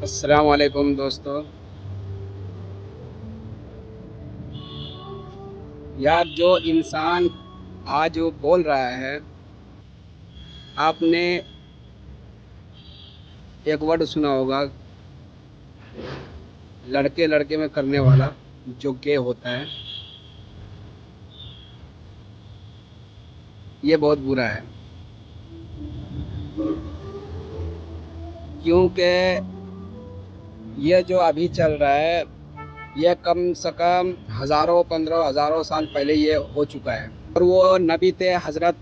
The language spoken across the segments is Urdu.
السلام علیکم دوستو. یار جو انسان آج وہ بول رہا ہے، آپ نے ایک ورڈ سنا ہوگا، لڑکے لڑکے میں کرنے والا جو گے ہوتا ہے، یہ بہت برا ہے. کیونکہ یہ جو ابھی چل رہا ہے یہ کم سے کم ہزاروں 15,000 سال پہلے یہ ہو چکا ہے. اور وہ نبی تھے حضرت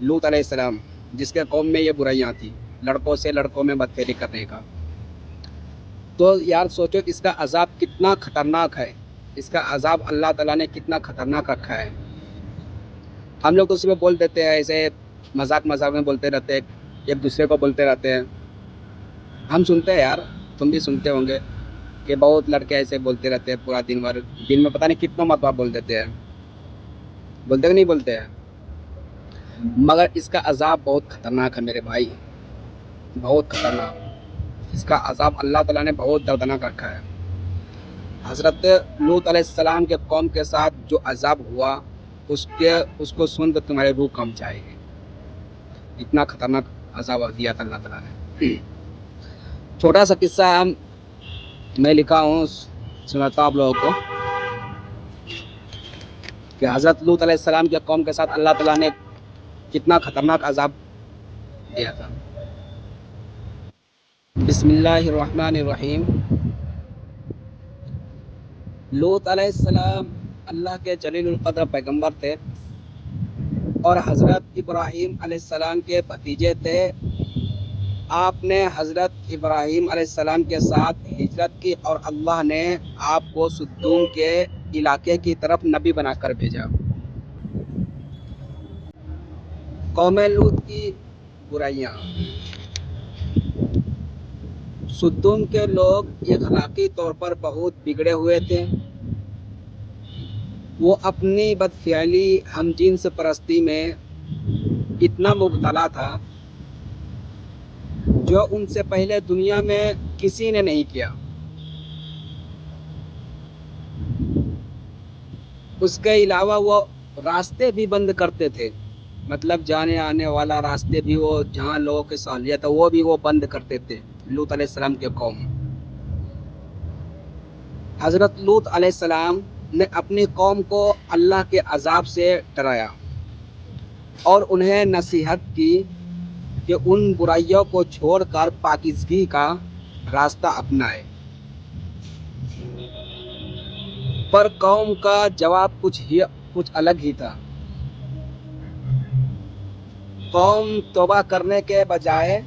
لوط علیہ السلام، جس کے قوم میں یہ برائیاں تھیں، لڑکوں سے لڑکوں میں بدفعلی کرنے کا. تو یار سوچو اس کا عذاب کتنا خطرناک ہے، اس کا عذاب اللہ تعالیٰ نے کتنا خطرناک رکھا ہے. ہم لوگ تو اس میں بول دیتے ہیں، ایسے مذاق مذاق میں بولتے رہتے ہیں، ایک دوسرے کو بولتے رہتے ہیں. ہم سنتے ہیں یار، تم بھی سنتے ہوں گے کہ بہت لڑکے ایسے بولتے رہتے ہیں پورا دن بھر، دن میں پتہ نہیں کتنا مرتبہ بول دیتے ہیں. بولتے کہ نہیں بولتے ہیں؟ مگر اس کا عذاب بہت خطرناک ہے میرے بھائی، بہت خطرناک. اس کا عذاب اللہ تعالیٰ نے بہت دردناک رکھا ہے. حضرت لوط علیہ السلام کے قوم کے ساتھ جو عذاب ہوا، اس کو سن کر تمہاری روح کم جائے گی. اتنا خطرناک عذاب دیا تھا اللہ تعالیٰ نے. چھوٹا سا قصہ میں لکھا ہوں، سناتا ہوں آپ لوگوں کو کہ حضرت لوط علیہ السلام کے قوم کے ساتھ اللہ تعالیٰ نے کتنا خطرناک عذاب دیا تھا. بسم اللہ الرحمن الرحیم. لوط علیہ السلام اللہ کے جلیل القدر پیغمبر تھے اور حضرت ابراہیم علیہ السلام کے بھتیجے تھے. آپ نے حضرت ابراہیم علیہ السلام کے ساتھ ہجرت کی اور اللہ نے آپ کو سدوم کے علاقے کی طرف نبی بنا کر بھیجا. قوم لوط کی برائیاں. سدوم کے لوگ اخلاقی طور پر بہت بگڑے ہوئے تھے. وہ اپنی بدفعلی ہم جنس پرستی میں اتنا مبتلا تھا جو ان سے پہلے دنیا میں کسی نے نہیں کیا. اس کے علاوہ وہ راستے بھی بند کرتے تھے، مطلب جانے آنے والا راستے بھی، وہ جہاں لوگوں کی سہولیت ہے وہ بھی وہ بند کرتے تھے. لوط علیہ السلام کے قوم. حضرت لوط علیہ السلام نے اپنی قوم کو اللہ کے عذاب سے ڈرایا اور انہیں نصیحت کی کہ ان برائیوں کو چھوڑ کر پاکیزگی کا راستہ اپنائے. پر قوم کا جواب کچھ الگ ہی تھا. قوم توبہ کرنے کے بجائے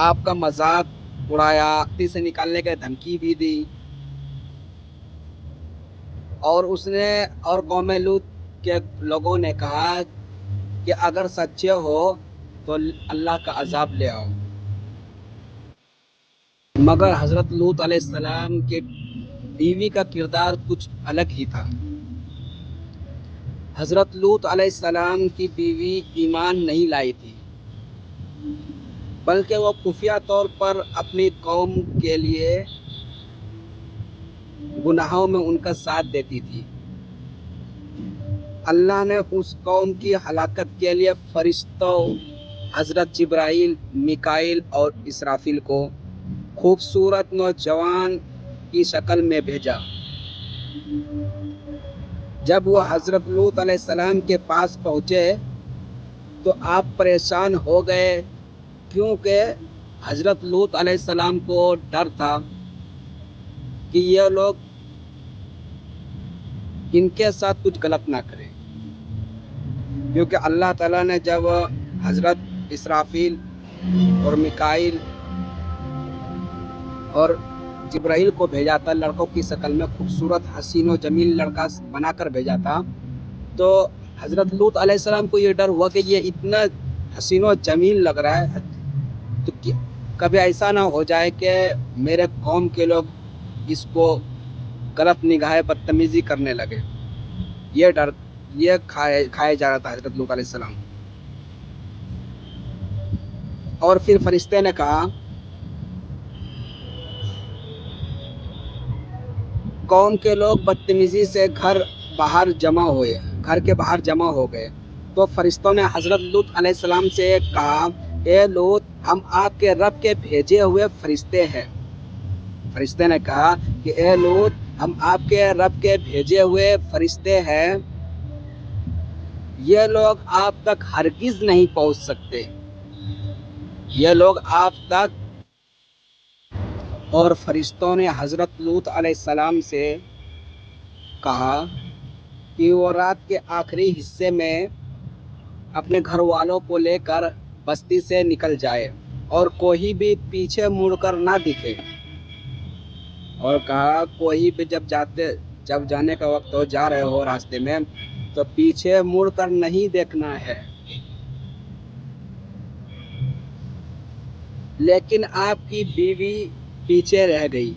آپ کا مذاق اڑایا، کھوپڑی سے نکالنے کی دھمکی بھی دی. اور قوم لوط کے لوگوں نے کہا کہ اگر سچے ہو تو اللہ کا عذاب لے آؤ. مگر حضرت لوط علیہ السلام کے بیوی کا کردار کچھ الگ ہی تھا. حضرت لوط علیہ السلام کی بیوی ایمان نہیں لائی تھی، بلکہ وہ خفیہ طور پر اپنی قوم کے لیے گناہوں میں ان کا ساتھ دیتی تھی. اللہ نے اس قوم کی ہلاکت کے لیے فرشتوں حضرت جبرائیل، میکائیل اور اسرافیل کو خوبصورت نوجوان کی شکل میں بھیجا. جب وہ حضرت لوط علیہ السلام کے پاس پہنچے تو آپ پریشان ہو گئے، کیونکہ حضرت لوط علیہ السلام کو ڈر تھا کہ یہ لوگ ان کے ساتھ کچھ غلط نہ کریں. کیونکہ اللہ تعالیٰ نے جب حضرت اسرافیل اور میکائیل اور جبرائیل کو بھیجا تھا، لڑکوں کی شکل میں خوبصورت حسین و جمیل لڑکا بنا کر بھیجا تھا، تو حضرت لوط علیہ السلام کو یہ ڈر ہوا کہ یہ اتنا حسین و جمیل لگ رہا ہے تو کبھی ایسا نہ ہو جائے کہ میرے قوم کے لوگ اس کو غلط نگاہ بدتمیزی کرنے لگے. یہ ڈر یہ کھائے جا رہا تھا حضرت لوط علیہ السلام. اور پھر فرشتے نے کہا قوم کے لوگ بدتمیزی سے گھر کے باہر جمع ہو گئے تو فرشتوں نے حضرت لوط علیہ السلام سے کہا اے لوط ہم آپ کے رب کے بھیجے ہوئے فرشتے ہیں. فرشتے نے کہا کہ اے لوط ہم آپ کے رب کے بھیجے ہوئے فرشتے ہیں، یہ لوگ آپ تک ہرگز نہیں پہنچ سکتے، یہ لوگ آپ تک. اور فرشتوں نے حضرت لوط علیہ السلام سے کہا کہ وہ رات کے آخری حصے میں اپنے گھر والوں کو لے کر بستی سے نکل جائے اور کوئی بھی پیچھے مڑ کر نہ دکھے، اور کہا کوئی بھی جب جانے کا وقت ہو، جا رہے ہو راستے میں تو پیچھے مڑ کر نہیں دیکھنا ہے. لیکن آپ کی بیوی پیچھے رہ گئی،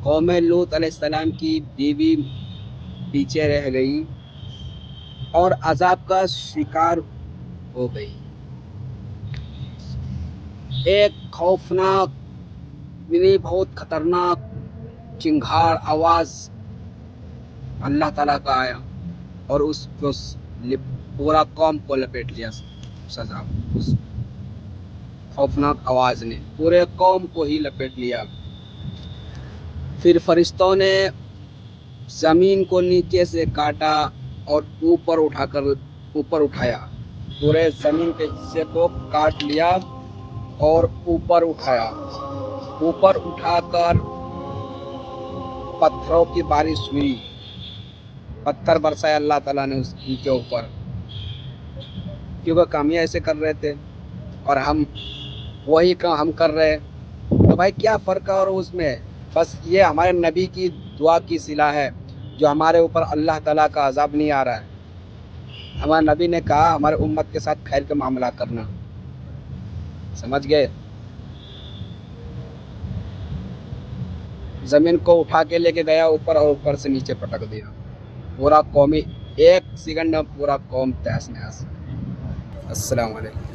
قوم لوط علیہ السلام کی بیوی پیچھے رہ گئی اور عذاب کا شکار ہو گئی. ایک خوفناک بہت خطرناک چنگھاڑ آواز اللہ تعالیٰ کا آیا اور اس پورا قوم کو لپیٹ لیا. سزا اس خوفناک آواز نے پورے قوم کو ہی لپیٹ لیا. پھر فرشتوں نے زمین کو نیچے سے کاٹا اور اوپر اٹھایا، پورے زمین کے حصے کو کاٹ لیا اور اوپر اٹھا کر پتھروں کی بارش ہوئی، پتھر برسائے اللہ تعالیٰ نے ان کے اوپر، کیونکہ کام ہی ایسے کر رہے تھے اور ہم وہی کام ہم کر رہے. تو بھائی کیا فرق ہے اور اس میں؟ بس یہ ہمارے نبی کی دعا کی صلہ ہے جو ہمارے اوپر اللہ تعالیٰ کا عذاب نہیں آ رہا ہے. ہمارے نبی نے کہا ہمارے امت کے ساتھ خیر کے معاملہ کرنا. سمجھ گئے؟ زمین کو اٹھا کے لے کے گیا اوپر اور اوپر سے نیچے پٹک دیا، پورا قومی 1 سیکنڈ میں پورا قوم تہس نہس. السلام علیکم.